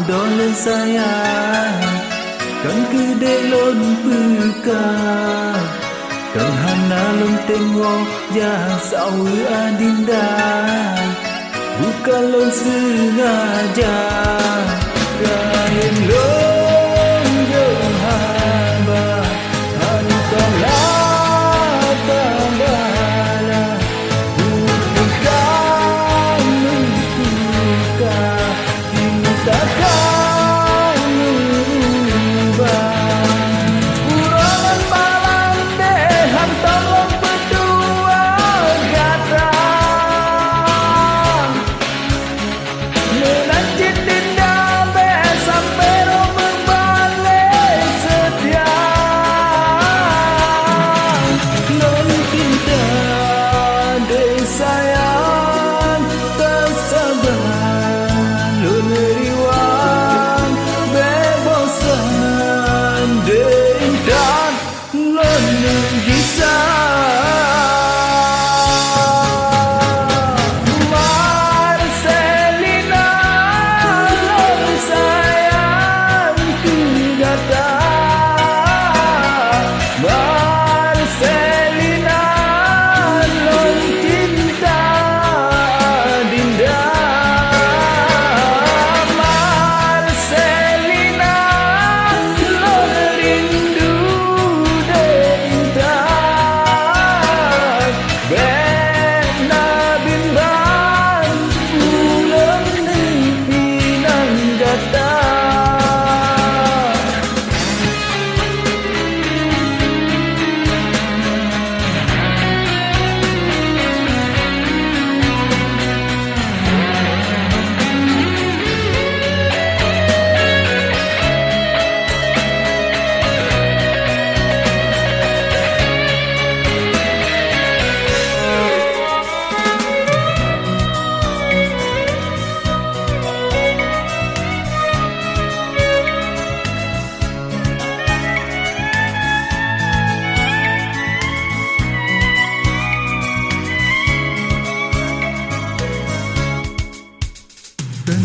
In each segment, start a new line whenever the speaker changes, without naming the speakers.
adol sayang kan kedelon puka kan hana lom tengok jasau adinda bukan lom sengaja kain lom johaba hantalah tambahlah bukan mensuka cintakan ubah urangan malam deh hantar lom berdua gata menanjit dinda be sampai rom berbalik setia non cinta deh sayang tersabar lon riwang bebosan deh dan lon gisah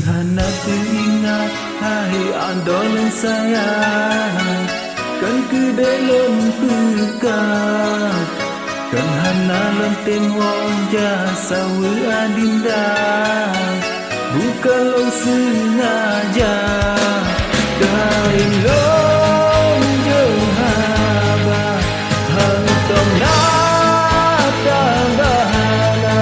Hana teringat hai adol sayang kan kedelon puka kan hana lom tengok jasau adinda bukan lom sengaja kain lom johaba hantong nata bahana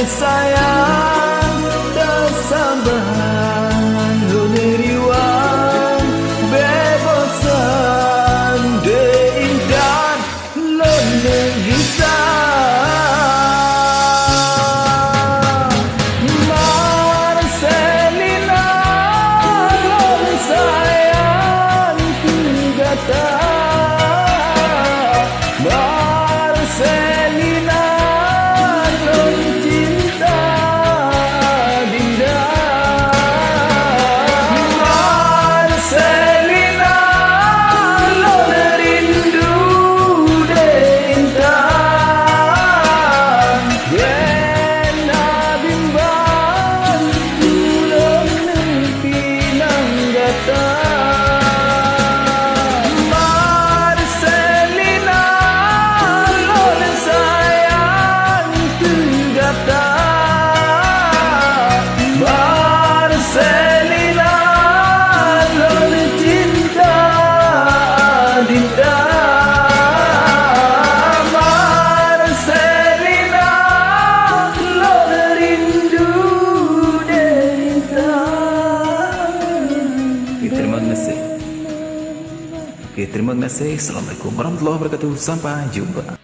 sayang tersabar lon riwang bebosan deh dan lon gisah Marcelina lon sayang kegata Marcelina Terima kasih. Assalamualaikum warahmatullahi wabarakatuh. Sampai jumpa.